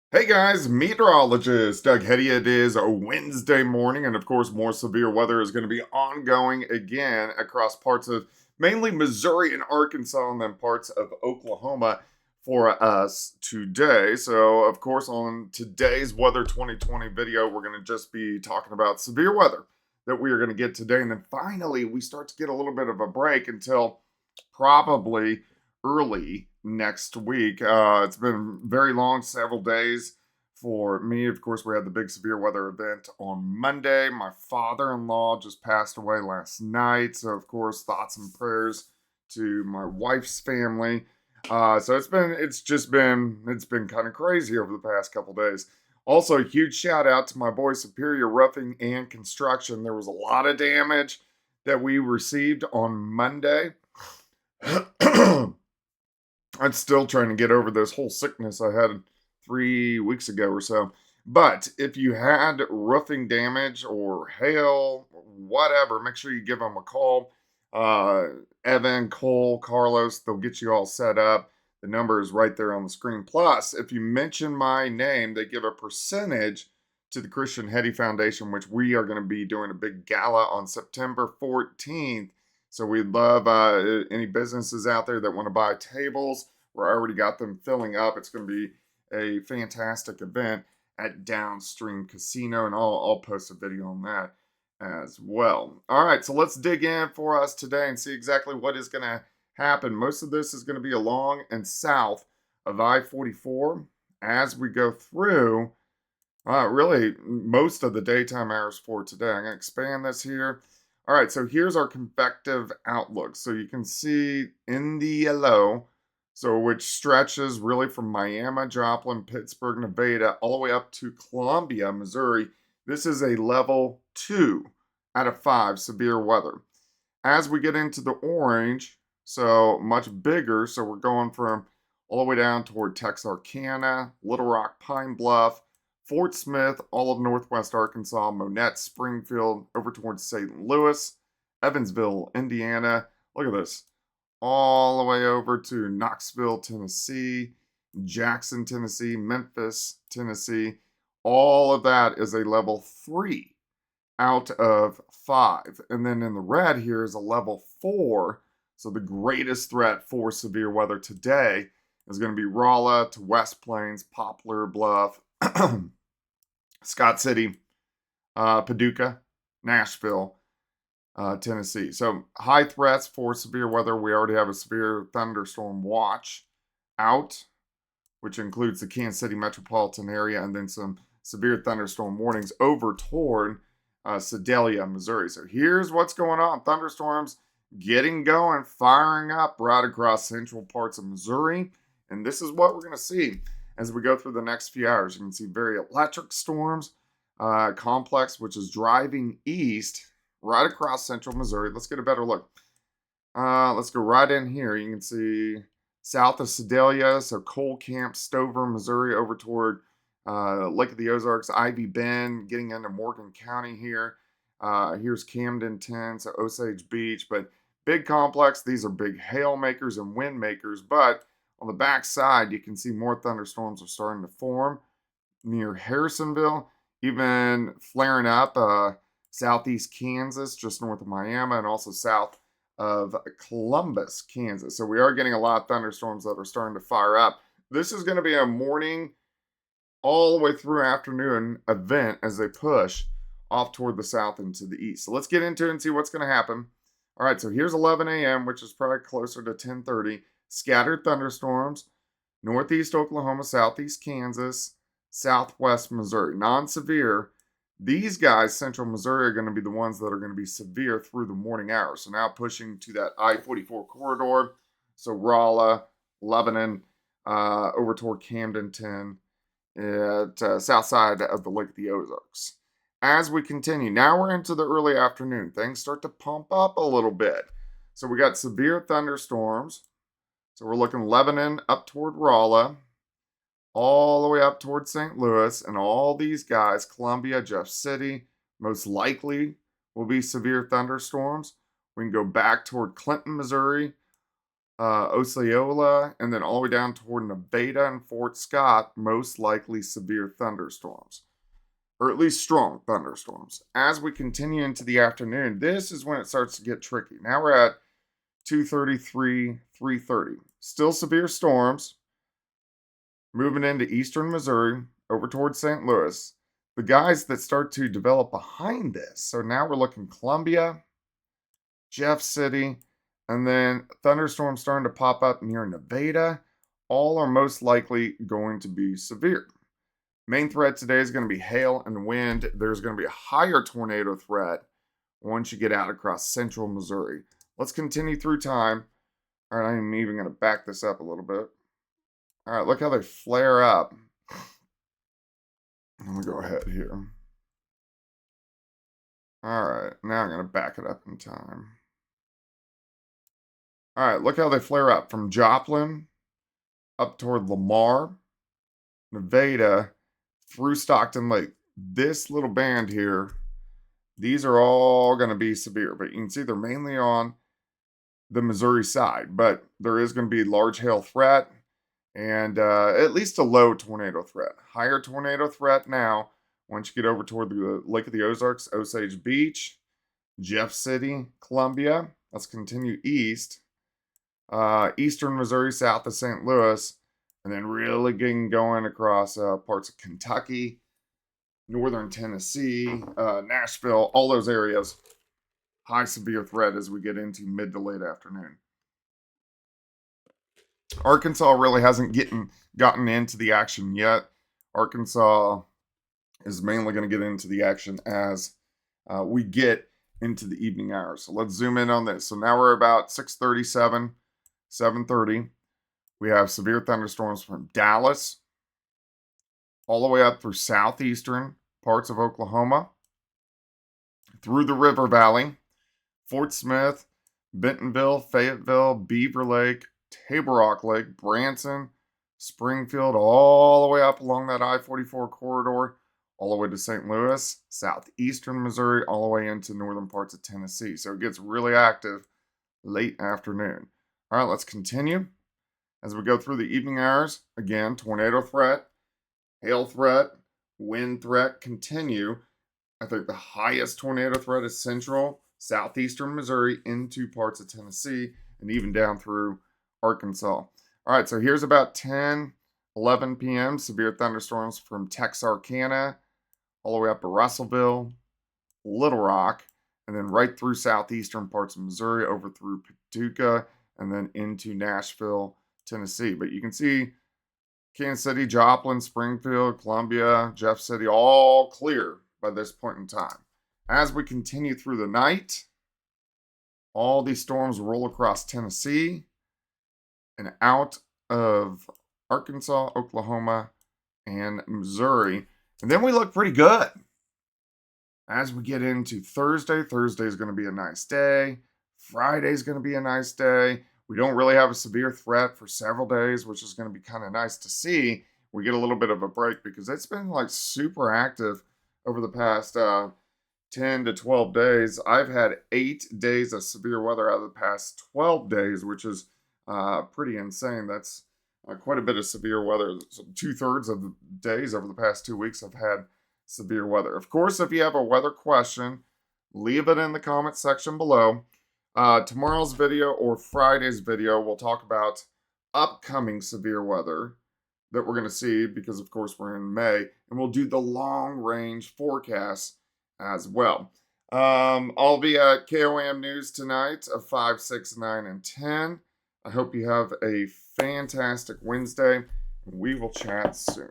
Hey guys, meteorologist Doug Hetty. It is a Wednesday morning, and of course, more severe weather is going to be ongoing again across parts of mainly Missouri and Arkansas, and then parts of Oklahoma for us today. So, of course, on today's Weather 2020 video, we're going to just be talking about severe weather that we are going to get today. And then finally, we start to get a little bit of a break until probably early next week. It's been very long, several days for me. Of course, we had the big severe weather event on Monday. My father-in-law just passed away last night, so of course, thoughts and prayers to my wife's family. So it's been kind of crazy over the past couple days. Also, a huge shout out to my boy Superior Roofing and Construction. There was a lot of damage that we received on Monday. I'm still trying to get over this whole sickness I had 3 weeks ago or so. But if you had roofing damage or hail, whatever, make sure you give them a call. Uh, Evan, Cole, Carlos, they'll get you all set up. The number is right there on the screen. Plus, if you mention my name, they give a percentage to the Christian Hetty Foundation, which we are going to be doing a big gala on September 14th. So we'd love any businesses out there that want to buy tables. We're already got them filling up. It's going to be a fantastic event at Downstream Casino, and I'll post a video on that as well. All right, so let's dig in for us today and see exactly what is going to happen. Most of this is going to be along and south of I-44 as we go through really most of the daytime hours for today. I'm going to expand this here. All right, so here's our convective outlook. So you can see in the yellow, so which stretches really from Miami, Joplin, Pittsburgh, Nevada, all the way up to Columbia, Missouri. This is a level 2 out of 5 severe weather. As we get into the orange, so much bigger, so we're going from all the way down toward Texarkana, Little Rock, Pine Bluff, Fort Smith, all of northwest Arkansas, Monette, Springfield, over towards St. Louis, Evansville, Indiana. Look at this. All the way over to Knoxville, Tennessee, Jackson, Tennessee, Memphis, Tennessee. All of that is a level 3 out of 5. And then in the red here is a level 4. So the greatest threat for severe weather today is going to be Rolla to West Plains, Poplar Bluff, Scott City, Paducah, Nashville, Tennessee. So high threats for severe weather. We already have a severe thunderstorm watch out, which includes the Kansas City metropolitan area, and then some severe thunderstorm warnings over toward Sedalia, Missouri. So here's what's going on. Thunderstorms getting going, firing up right across central parts of Missouri. And this is what we're going to see as we go through the next few hours. You can see very electric storms, complex, which is driving east right across central Missouri. Let's get a better look. Let's go right in here. You can see south of Sedalia, so Cole Camp, Stover, Missouri, over toward Lake of the Ozarks, Ivy Bend, getting into Morgan County here. Here's Camden 10, so Osage Beach, but big complex. These are big hail makers and wind makers, but on the back side, you can see more thunderstorms are starting to form near Harrisonville, even flaring up southeast Kansas, just north of Miami, and also south of Columbus, Kansas. So we are getting a lot of thunderstorms that are starting to fire up. This is going to be a morning all the way through afternoon event as they push off toward the south and to the east. So let's get into it and see what's going to happen. All right, so here's 11 a.m., which is probably closer to 10:30. Scattered thunderstorms, northeast Oklahoma, southeast Kansas, southwest Missouri. Non-severe. These guys, central Missouri, are going to be the ones that are going to be severe through the morning hours. So now pushing to that I-44 corridor. So Rolla, Lebanon, over toward Camden 10, at south side of the Lake of the Ozarks. As we continue, now we're into the early afternoon. Things start to pump up a little bit. So we got severe thunderstorms. So we're looking Lebanon up toward Rolla, all the way up toward St. Louis, and all these guys, Columbia, Jeff City, most likely will be severe thunderstorms. We can go back toward Clinton, Missouri, Osceola, and then all the way down toward Nevada and Fort Scott, most likely severe thunderstorms, or at least strong thunderstorms. As we continue into the afternoon, this is when it starts to get tricky. Now we're at 2:33, 3:30. Still severe storms moving into eastern Missouri over towards St. Louis. The guys that start to develop behind this. So now we're looking Columbia, Jeff City, and then thunderstorms starting to pop up near Nevada. All are most likely going to be severe. Main threat today is going to be hail and wind. There's going to be a higher tornado threat once you get out across central Missouri. Let's continue through time. All right, I'm even going to back this up a little bit. All right, look how they flare up. Let me go ahead here. All right, now I'm going to back it up in time. All right, look how they flare up from Joplin up toward Lamar, Nevada, through Stockton Lake. This little band here, these are all going to be severe, but you can see they're mainly on the Missouri side, but there is going to be large hail threat and at least a low tornado threat. Higher tornado threat now once you get over toward the Lake of the Ozarks, Osage Beach, Jeff City, Columbia. Let's continue east. Eastern Missouri south of St. Louis, and then really getting going across parts of Kentucky, northern Tennessee, Nashville, all those areas. High severe threat as we get into mid to late afternoon. Arkansas really hasn't gotten into the action yet. Arkansas is mainly going to get into the action as we get into the evening hours. So let's zoom in on this. So now we're about 6:37. 7:30, we have severe thunderstorms from Dallas all the way up through southeastern parts of Oklahoma, through the River Valley, Fort Smith, Bentonville, Fayetteville, Beaver Lake, Table Rock Lake, Branson, Springfield, all the way up along that I-44 corridor, all the way to St. Louis, southeastern Missouri, all the way into northern parts of Tennessee. So it gets really active late afternoon. All right, let's continue. As we go through the evening hours, again, tornado threat, hail threat, wind threat continue. I think the highest tornado threat is central, southeastern Missouri into parts of Tennessee, and even down through Arkansas. All right, so here's about 10, 11 p.m. Severe thunderstorms from Texarkana all the way up to Russellville, Little Rock, and then right through southeastern parts of Missouri, over through Paducah, and then into Nashville, Tennessee. But you can see Kansas City, Joplin, Springfield, Columbia, Jeff City, all clear by this point in time. As we continue through the night, all these storms roll across Tennessee and out of Arkansas, Oklahoma, and Missouri. And then we look pretty good. As we get into Thursday, Thursday is going to be a nice day. Friday is going to be a nice day. We don't really have a severe threat for several days, which is going to be kind of nice to see. We get a little bit of a break because it's been like super active over the past 10 to 12 days. I've had 8 days of severe weather out of the past 12 days, which is pretty insane. That's quite a bit of severe weather. So 2/3 of the days over the past 2 weeks have had severe weather. Of course, if you have a weather question, leave it in the comment section below. Tomorrow's video or Friday's video, we'll talk about upcoming severe weather that we're going to see because, of course, we're in May, and we'll do the long-range forecast as well. I'll be at KOAM News tonight of 5, 6, 9, and 10. I hope you have a fantastic Wednesday, and we will chat soon.